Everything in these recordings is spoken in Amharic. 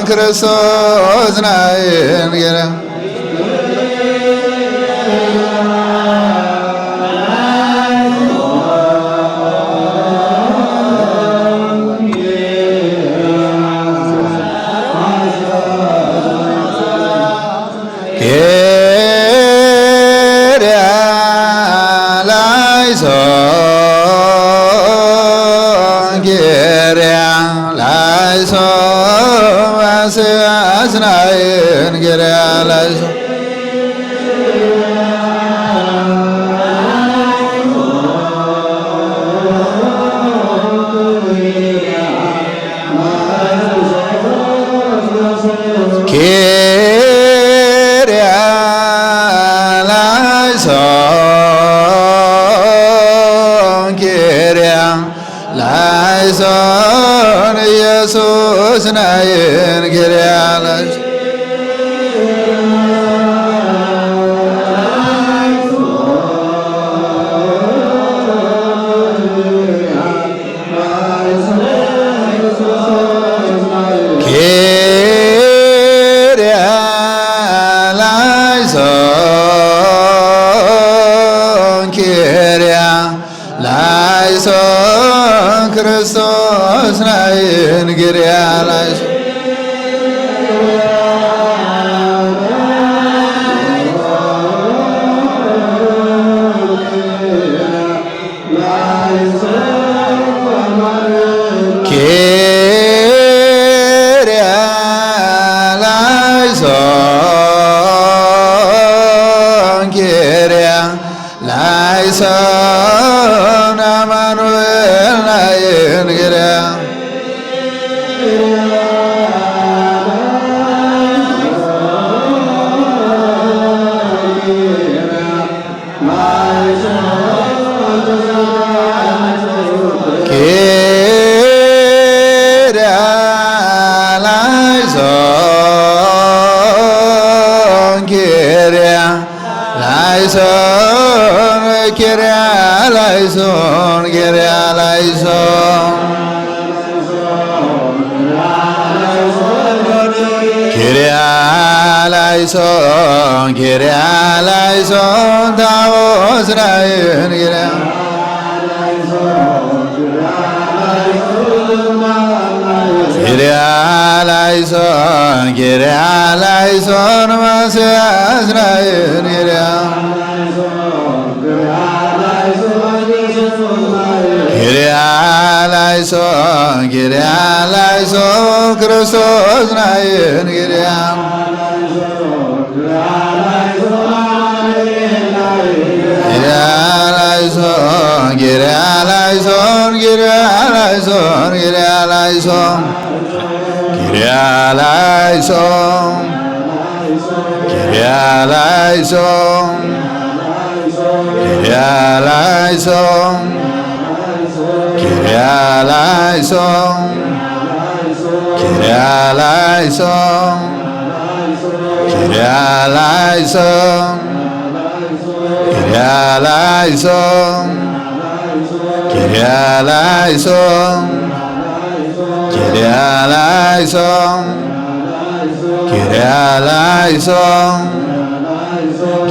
ክርስቶስ ናይን ገረ asnayin gere alayso kere alayso kere alayso ኢየሱስ ናይን ገረ አላይሶ ክርስቶስ ናይን ገረ አላይሶ Son gere alayson gere alayson tavos rayin gere alayson masas rayin gere gere alayson ክርስቶስ ናይን ገረ gere alayson Kyrieleison, Kyrieleison, Kyrieleison, Kyrieleison, Kyrieleison, Kyrieleison, Kyrieleison, Kyrieleison, Kyrieleison, Kyrieleison, Kyrieleison,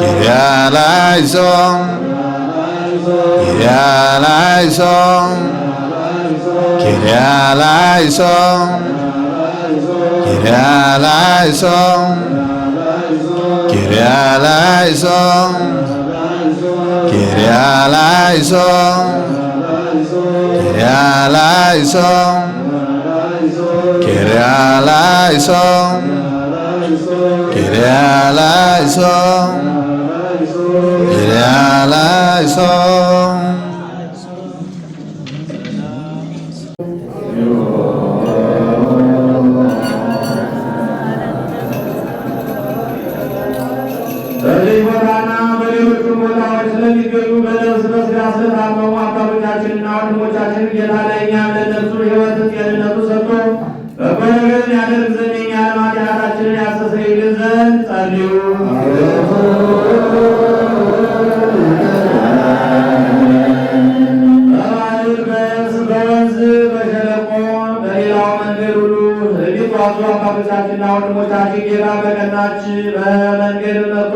Kyrieleison, Kyrieleison, Kyrieleison, Kyrieleison, Kyrieleison, Kyrieleison, Kyrieleison, Kyrieleison, Kyrieleison. በዚህ ቦታና በሌሎቹም ቦታዎች ስለሚገኙ በነፍስ በሥጋ ስለታመሙ አባቶቻችንና ወንድሞቻችን ጌታ ለእኛም ለእነርሱ ሕይወት ጤንነቱ ሰጥቶ በጎ ነገርን ያደርግ ዘንድ የእኛን ኃጢአታችንን ያስተሰርይልን ዘንድ ጸልዩ። በባሕር በየብስ በወንዝ በሸለቆ በሌላው መንገድ ሁሉ እንዲጓዙ አባቶቻችንና ወንድሞቻችን ጌታ በቀናች መንገድ መጥቶ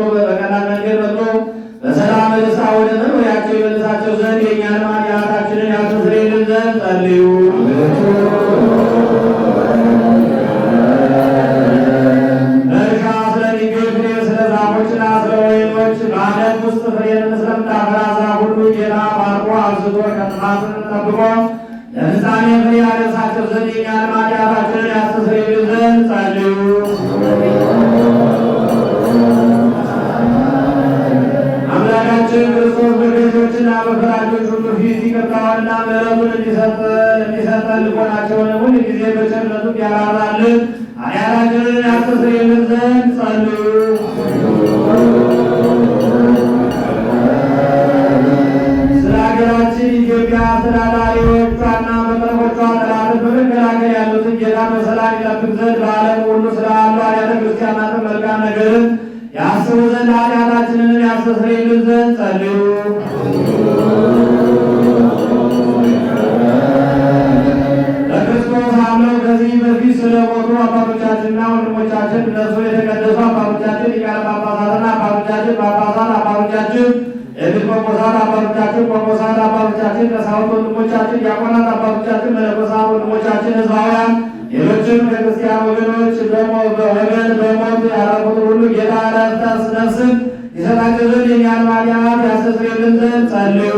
በሰላም በደስታ ወደ መኖሪያቸው ይመልሳቸው ዘንድ የእኛንም ኃጢአታችንን ያስተሰርይልን ዘንድ ጸልዩ። እርሻ ስለሚገኝ ፍሬ፣ ስለ ዛፎችና ስለ ወይኖች በዓለም ውስጥ ፍሬን ስለምታፈራ ዛፍ ሁሉ ጌታ ባርኮ አብዝቶ ከጥፋትን ጠብቆ ለፍጻሜ ፍሬ ያደርሳቸው ዘንድ የእኛንም ኃጢአታችንን ያስተሰርይልን ዘንድ ጸልዩ። አምላካችን ክርስቶስ በገዦችና በፈራጆች ሁሉ ፊት ይቅርታውንና ምሕረቱን እንዲሰጠን ልቦናቸውን ሁል ጊዜ በቸርነቱ ያራራልን ኃጢአታችንን ያስተሰርይልን ዘንድ ጸልዩ። ስለ ሀገራችን ኢትዮጵያ አስተዳዳሪዎቿና መቅረቦቿ ጠላትን በመከላከል ያሉትን ጌታ በሰላም ይጠብቅ ዘንድ በዓለም ሁሉ ስላሉ አብያተ ክርስቲያናትን መልካም ነገርን ያስቡ ዘንድ ኃጢአታችንን ያስተሰርይልን ዘንድ ጸልዩ። ለክርስቶስ አምነው ከዚህ በፊት ስለሞቱ አባቶቻችንና ወንድሞቻችን እነሱ የተቀደሱ አባቶቻችን ሊቃነ ጳጳሳትና አባቶቻችን ጳጳሳት፣ አባቶቻችን ኤጲስቆጶሳት፣ አባቶቻችን ቆሞሳት፣ አባቶቻችን ቀሳውስት ወንድሞቻችን ዲያቆናት፣ አባቶቻችን መነኮሳት ወንድሞቻችን ሕዝባውያን፣ ሌሎችም ከክርስቲያን ወገኖች በወገን በሞት ያረፉትን ሁሉ ጌታ ዕረፍተ ነፍስን ይሰጣቸው ዘንድ የእኛን ኃጢአት ያስተሰርይልን ዘንድ ጸልዩ።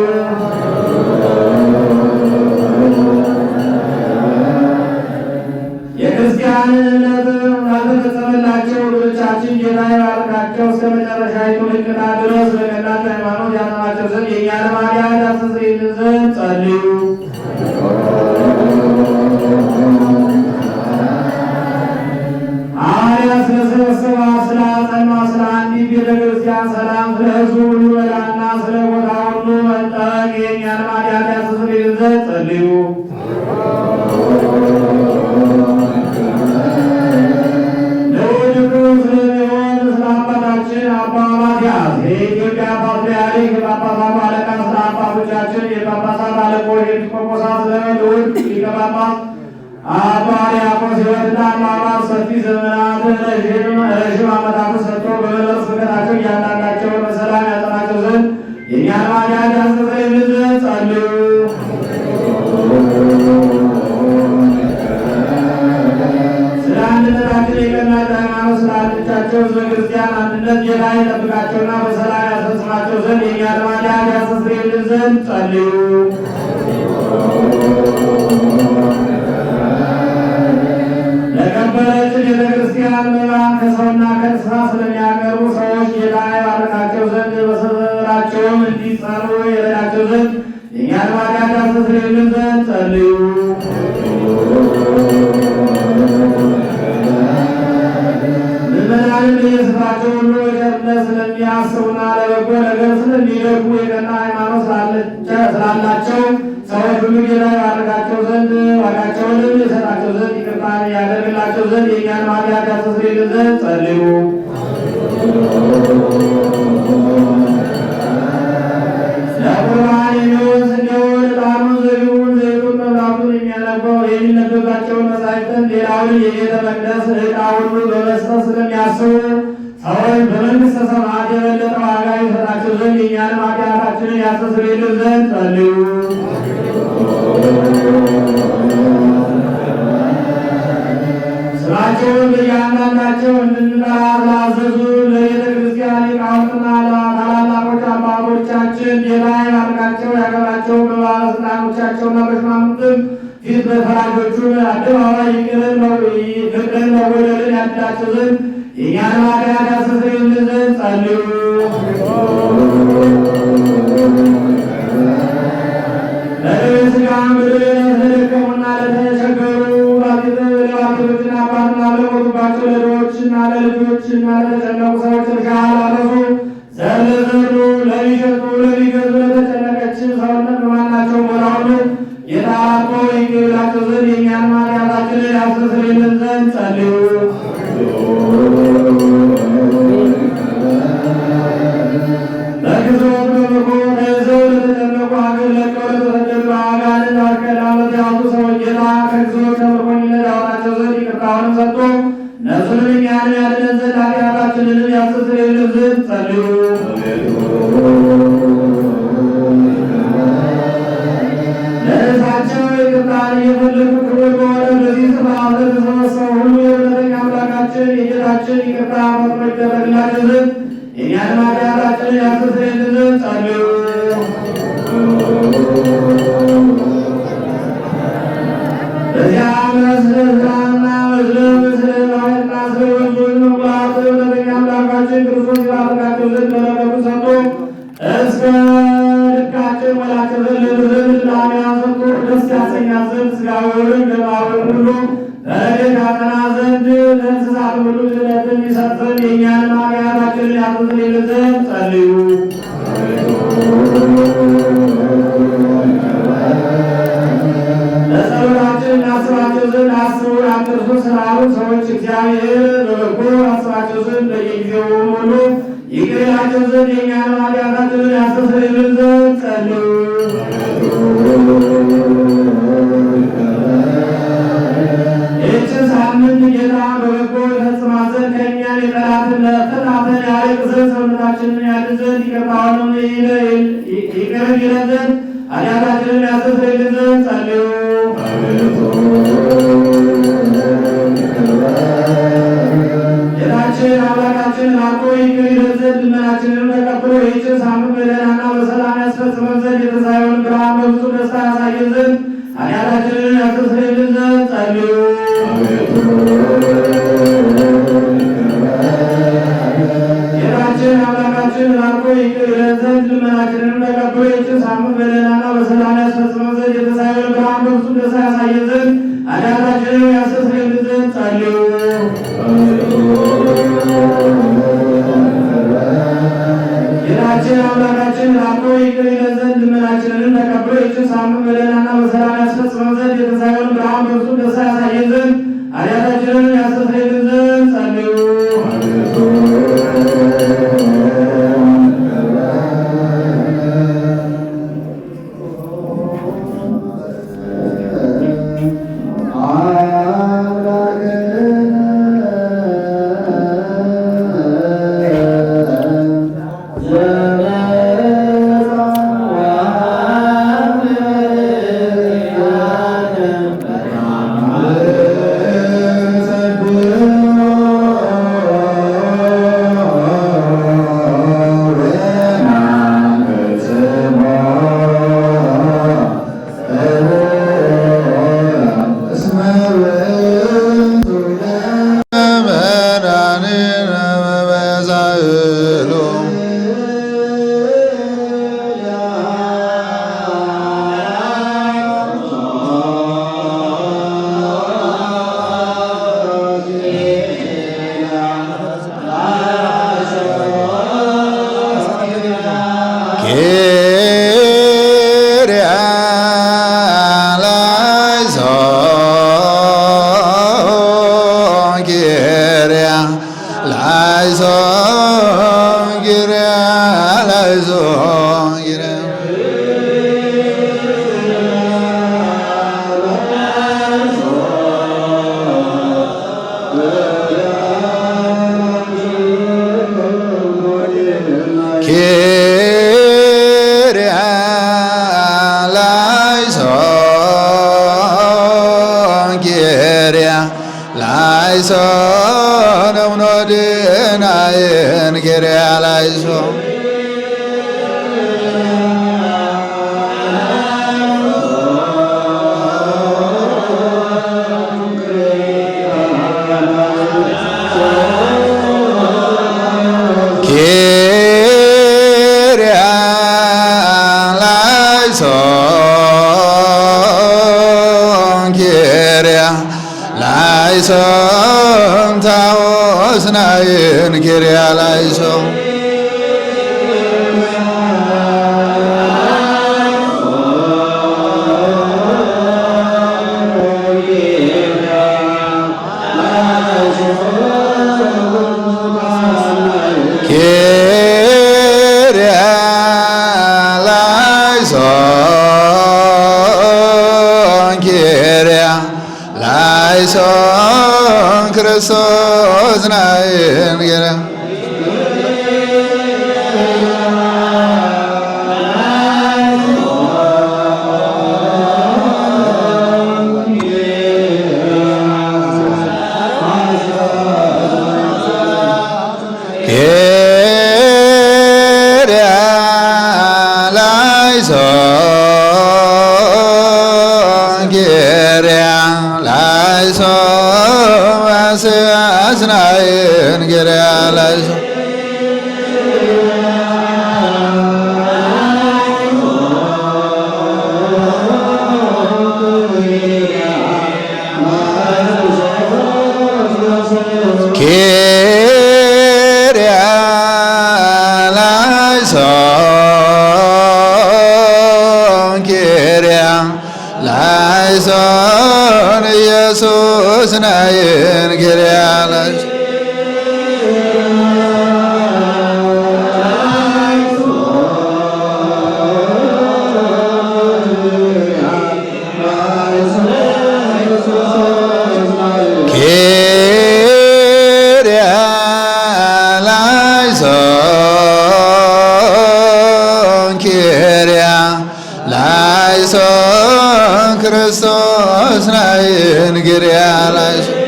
የክርስቲያን እምነት ያልተፈጸመላቸው ወገኖቻችን ጌታ ይባርካቸው እስከ መጨረሻይቱ ልቅና ድረስ በቀናች ሃይማኖት ያጸናቸው ዘንድ የእኛን ኃጢአት ያስተሰርይልን ዘንድ ጸልዩ። ሐዋርያት ስለሰበሰባ ስለ አጸኗ ስለ አንዲት ቤተ ክርስቲያን ሰላም፣ ስለ ሕዝቡ ሁሉ መዳንና ስለ ቦታ ሁሉ መጠበቅ የእኛን ኃጢአት ያስተሰርይልን ዘንድ ጸልዩ። ለወደዱ ስለሚሆን ስለ አባታችን አባ ማትያስ የኢትዮጵያ ፓትርያርክ የጳጳሳቱ አለቃ፣ ስለ አባቶቻችን የጳጳሳት አለቆች ኤጲስቆጶሳት፣ ስለ ልዑል ሊቀ ጳጳስ አባ ሕርያቆስ ሕይወትና አኗኗር ሰፊ ዘመናትን ረዥም ዓመታትን ሰጥቶ በመንፈስ ፍቅራቸው እያንዳንዳቸውን በሰላም ያጸናቸው ዘንድ የእኛን ኃጢአት ያስተሰርይልን ዘንድ ጸልዩ። ስለ አንድነታችን የቀናች ሃይማኖት ስላለቻቸው ሕዝበ ክርስቲያን አንድነት ጌታ ይጠብቃቸውና በሰላም ያስፈጽማቸው ዘንድ የእኛን ኃጢአት ያስተሰርይልን ዘንድ ጸልዩ። ለከበረችን ቤተ ክርስቲያን ምዕመናን ከሰውና ከእንስሳ ስለሚያቀርቡ ሰዎች ጌታ ይባርካቸው ዘንድ በስራቸውም እንዲጸኑ ይረዳቸው ዘንድ የእኛን ኃጢአት ያስተሰርይልን ዘንድ ጸልዩ። ስለሚያስቡና ለበጎ ነገር ስለሚደግሙ የቀና ሃይማኖት ስላላቸው ሰዎች ሁሉ ጌታ ያደርጋቸው ዘንድ ዋጋቸውንም የሰጣቸው ዘንድ ይቅርታን ያደርግላቸው ዘንድ የእኛን ኃጢአት ያስተሰርይልን ዘንድ ጸልዩ። ለቁርባን የሚሆን ስንዴውን፣ ዕጣኑን፣ ዘቢቡን፣ ዘይቱን፣ መብራቱን የሚነበባቸውን መጻሕፍትን ሌላውን የቤተ መቅደስ ዕቃ ሁሉ በመስጠት ስለሚያስቡ ሰዎች በመንግሥተ ሰማያት የበለጠ ዋጋ ይሰጣቸው ዘንድ የእኛንም ኃጢአታችንን ያስተሰርይልን ዘንድ ጸልዩ። ስማቸውን በእያንዳንዳቸው እንድንጠራ ስላዘዙ ለቤተ ክርስቲያን ሊቃውንትና ለታላላቆች አባቶቻችን ጌታ ይባርካቸው ያከብራቸው። በባለሥልጣኖቻቸውና በሹማምንትም ፊት በፈራጆቹም አደባባይ ፍቅርን መወደድን ያድላቸው ዘንድ የእኛን ኃጢአት ያስተሰርይልን ዘንድ ጸልዩ። ለደዌ ሥጋ ምድር ለተደከሙና ለተቸገሩ ለባልቴቶችና አባትና ለሞቱባቸው ለድሆችና ለልጆችና ለተጨነቁ ሰዎች እርሻ ላረሱ ዘር ለዘሩ ለሚሸጡ ለሚገዙ ለተጨነቀችን ሰውነት በማናቸው ቦታ ሁሉ ጌታ አራቶ ይቅር ይላቸው ዘንድ የእኛን ኃጢአታችንን ያስተሰርይልን ዘንድ ጸልዩ። በግዞት በምርኮ ተይዘው ለተጨነቁ ሀገር ለቀው ለተሰደዱ አጋንንት አስቀድመው ለተያዙ ሰዎች ጌታ ከግዞት ከምርኮኝነት ያወጣቸው ዘንድ ይቅርታውንም ሰጥቶ ነፍሱንም እኛንም ያድነን ዘንድ ኃጢአታችንንም ያስተሰርይልን ዘንድ ጸልዩ። ለነፍሳቸው ይቅርታን እየፈለጉ ክቡር በሆነ በዚህ ስፍራ ለተሰበሰቡ ሁሉ የእውነተኛ አምላካችን የጌታችን ይቅርታ ፈጥኖ ይደረግላቸው ዘንድ የእኛንም ኃጢአታችንን ያስተሰርይልን ዘንድ ጸልዩ። በዚያ መስለትና መስለም ስለ ባህርና ስለ ወንዞች መሙላት እውነተኛ አምላካችን ክርስቶስ ይባርካቸው ዘንድ በረከቱን ሰጥቶ እስከ ልካቸው ሞላቸው ዘንድ ለምድር ልምላሜዋን ሰጥቶ ደስ ያሰኛት ዘንድ ሥጋዊውን ደማዊውን ሁሉ በረከት ያጸና ዘንድ ለእንስሳት ሁሉ ድኅነትን ይሰጥ ዘንድ የእኛንም ኃጢአታችንን ያስተሰርይልን ዘንድ ጸልዩ። ለጸሎታችን እናስባቸው ዘንድ አስቡን አትርሱ ስላሉ ሰዎች እግዚአብሔር በበጎ አስባቸው ዘንድ በየጊዜው ሁሉ ይቅር ይላቸው ዘንድ የእኛንም ኃጢአታችንን ያስተሰርይልን ዘንድ ጸልዩ። ይህችን ሳምንት ጌታ በበጎ ይፈጽማት ዘንድ ከእኛን የጠላትን ያርቅ ዘንድ ሰውነታችንን ያድን ዘንድ ይቅርታውንም ይቅር ይለን ዘንድ ኃጢአታችንን ያስተሰርይልን ዘንድ ጸልዩ። ጌታችን አምላካችን አልቆ ይቅር ይለን ዘንድ ልመናችንን ተቀብሎ ይህችን ሳምንት በደህናና በሰላም ያስፈጽመን ዘንድ የትንሣኤውን ብርሃን በፍጹም ደስታ ያሳየን ዘንድ ኃጢአታችንን ያስተሰርይልን ዘንድ ጸልዩ። ጌታችን አምላካችን አልቆ ይቅር ይለን ዘንድ ልመናችንን ተቀብሎ ይህችን ሳምንት በደህናና በሰላም ያስፈጽመን ዘንድ የትንሣኤውን ብርሃን በፍጹም ደስታ ያሳየን ዘንድ ኃጢአታችንን ያስተሰርይልን ዘንድ ጸልዩ። ጌታችን አምላካችን አልቆ ይቅር ይለን ዘንድ ልመናችንን ተቀብሎ ይህችን ሳምንት በደህናና በሰላም ያስፈጽመን ዘንድ የትንሣኤውን ብርሃን በፍጹም ደስታ ያሳየን ዘንድ ኃጢአታችንን ያስተሰርይልን ዘንድ ጸልዩ። ዘመ ላይሶን እምኖድናይን ኪርያ ላይሶን ላይሶን ታወስናይን ኪርያ ላይሶን ኪርያ ላይሶን ኪርያ ላይሶን ክርስቶስ ናይን ኪርያ ኪርያ ላይሶን ኪርያ ላይሶን ዋስያስናይን ኪርያ ላይሶን ኪርያ ላይሶን ኪርያ ላይሶን ኢየሱስ ናይን ኪርያ ላይሶን ኪርያ ላይሶን ኪርያ ላይሶን ክርስቶስ ናይን ኪርያ ላይሶን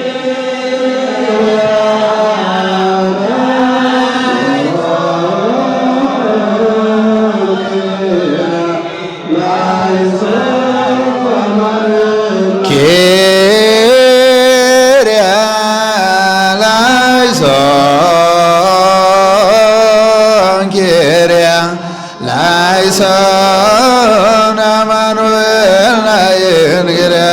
ኪርያ ላይሶን ኪርያ ላይሶን አማኑኤል ናይን ኪርያ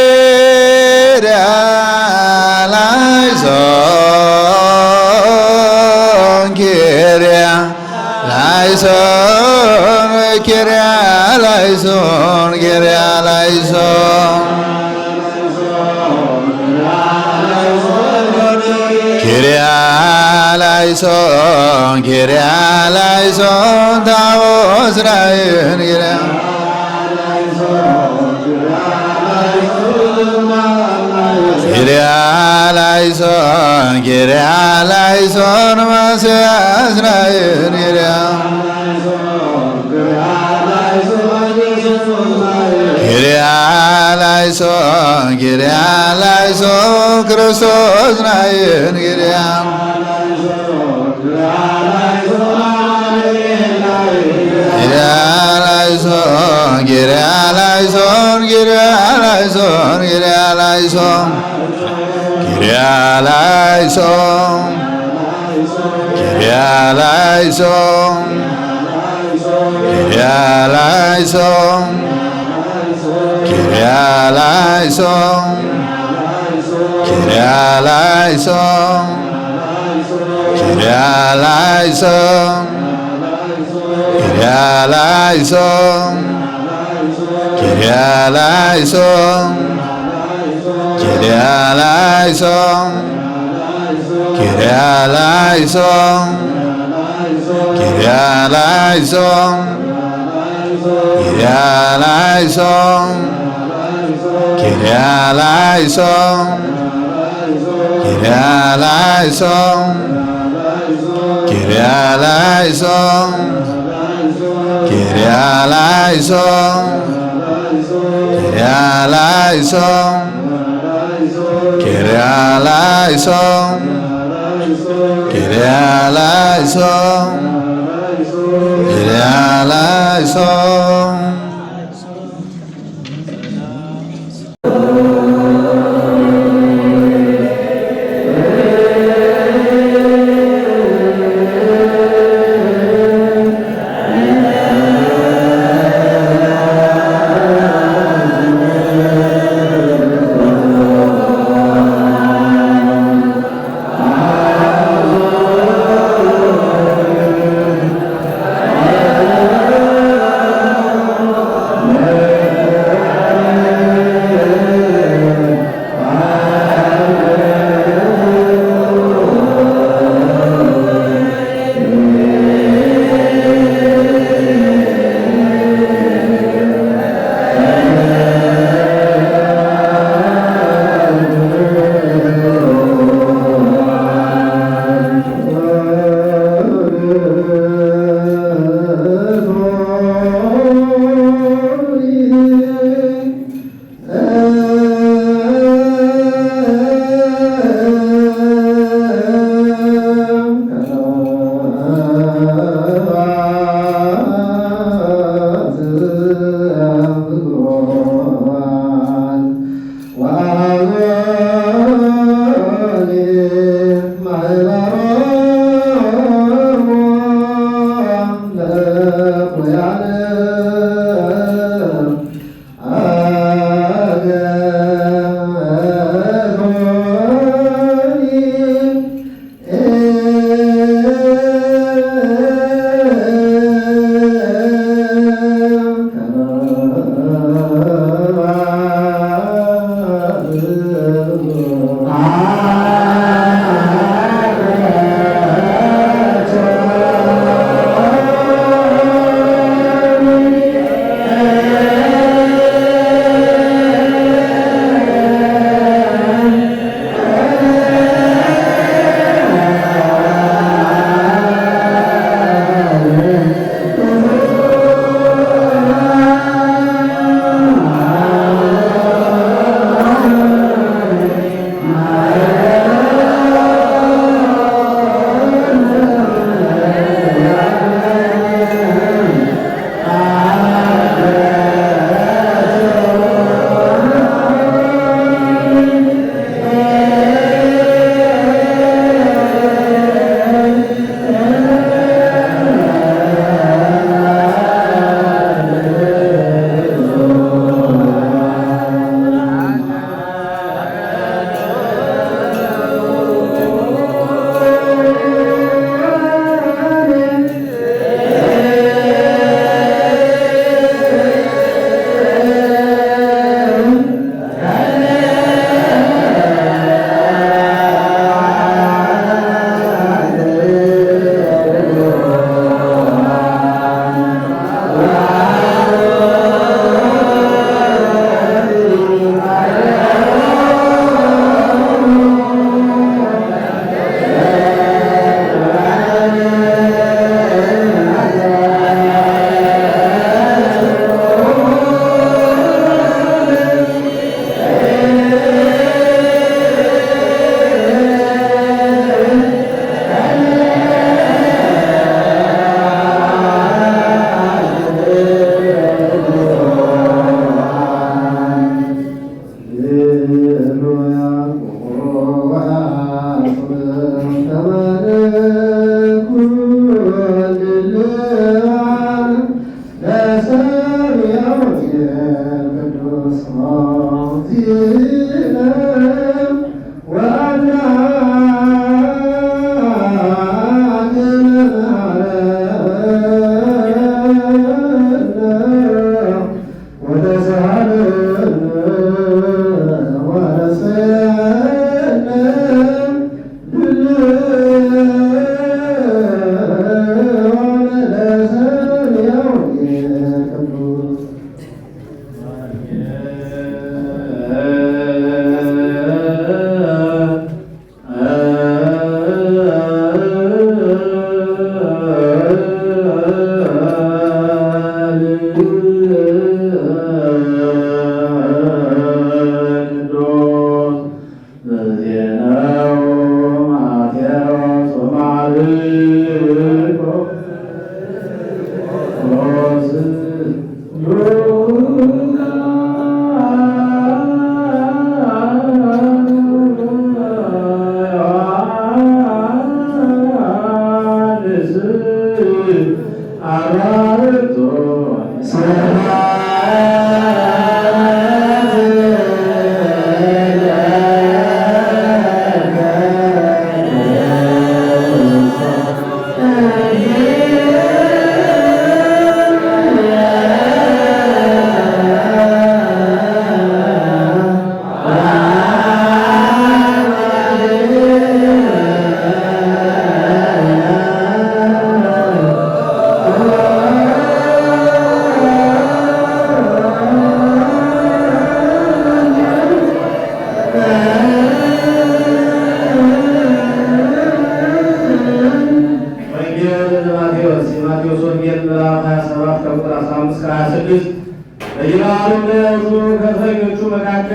ኪርያ ላይሶን ኪርያ ላይሶን ኪርያ ላይሶን ኪርያ ላይሶን ኪርያ ላይሶን ኪርያ ላይሶን ታወስናይን ኪርያ ኪርያ ላይሶን ኪርያ ላይሶን ዋስያስናይን ኪርያ ኪርያ ላይሶን ኪርያ ላይሶን ክርስቶስ ናይን ኪርያ ኪርያ ላይሶን ኪርያ ላይሶን ኪርያ ላይሶን ኪርያ ላይሶን ኪርያ ላይሶን ኪርያ ላይሶን ኪርያ ላይሶን ኪርያ ላይሶን ኪርያ ላይሶን ኪርያ ላይሶን ኪርያ ላይሶን ኪርያ ላይሶን ኪርያ ላይሶን ኪርያ ላይሶን ኪርያ ላይሶን ኪርያ ላይሶን ኪርያ ላይሶን Kyrieleison, Kyrieleison, Kyrieleison, Kyrieleison, Kyrieleison, Kyrieleison, Kyrieleison.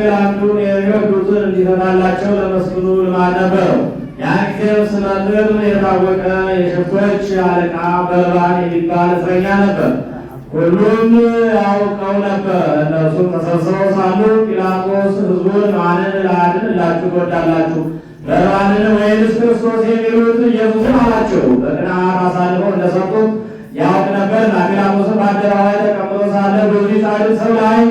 መካከል አንዱን የሚወዱትን እንዲፈታላቸው ለመስፍኑ ልማድ ነበረው። ያን ጊዜም ስመጥር የታወቀ የሽፍቶች አለቃ በርባን የሚባል እስረኛ ነበር። ሁሉም ያውቀው ነበር። እነርሱም ተሰብስበው ሳሉ ጲላጦስ ሕዝቡን ማንን ላድንላችሁ ትወዳላችሁ? በርባንን ወይንስ ክርስቶስ የሚሉት ኢየሱስን አላቸው። በቅንዓት አሳልፈው እንደሰጡት ያውቅ ነበርና ጲላጦስም በአደባባይ ተቀምጦ ሳለ በዚህ ጻድቅ ሰው ላይ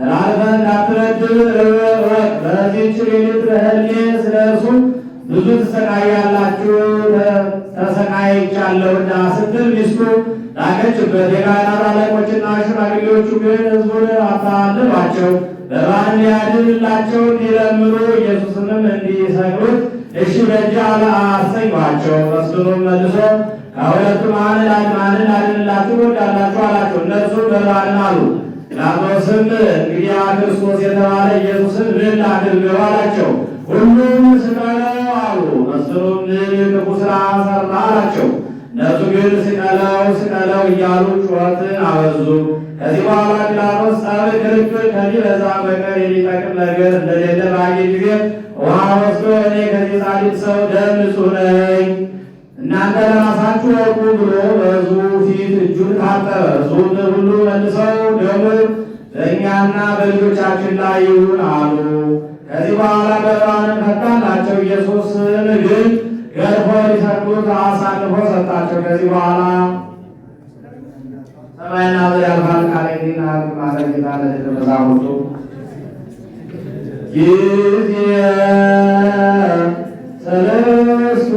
ተላልፈህ እንዳትበድል እወቅ። በዚህች ሌሊት በሕልሜ ስለ እርሱ ብዙ ትሰቃያላችሁ ተሰቃይቻለሁና ስትል ሚስቱ ላከችበት። የካህናት አለቆችና ሽማግሌዎቹ ግን ሕዝቡን አታለሏቸው፣ በርባንን ሊያድንላቸው እንዲለምኑ ኢየሱስንም እንዲሰቅሉት እሺ በጅ አሰኟቸው። መስፍኑም መልሶ ከሁለቱ ማንን ላድንላችሁ ትወዳላችሁ አላቸው። እነርሱ በርባንን አሉ። ጲላጦስም እንግዲያ ክርስቶስ የተባለ ኢየሱስን ምን ላድርገው አላቸው። ሁሉም ስቀለው አሉ። መስፍኑም ምን ክፉ ሥራ ሠራ አላቸው። እነርሱ ግን ስቀለው እያሉ ጩኸትን አበዙ። ከዚህ በኋላ ጲላጦስ ጸብ፣ ክርክር ከሚበዛ በቀር የሚጠቅም ነገር እንደሌለ ባየ ጊዜ ውሃ ወስዶ እኔ ከዚህ ጻድቅ ሰው ደም ንጹሕ ነኝ፣ እናንተ ለራሳችሁ ወቁ ብሎ በሕዝቡ ፊት እጁን ታጠበ። ሕዝቡም ሁሉ መልሰው ደሙ በእኛና በልጆቻችን ላይ ይሁን አሉ። ከዚህ በኋላ በርባንን ፈታላቸው። ኢየሱስን ግን ገርፎ ሊሰቅሉት አሳልፎ ሰጣቸው። ከዚህ በኋላ ሰማይና ምድር ያልፋል፣ ቃሌ ግን አያልፍም አለ ጌታ ለደቀ መዛሙርቱ። ጊዜ ሰለስቱ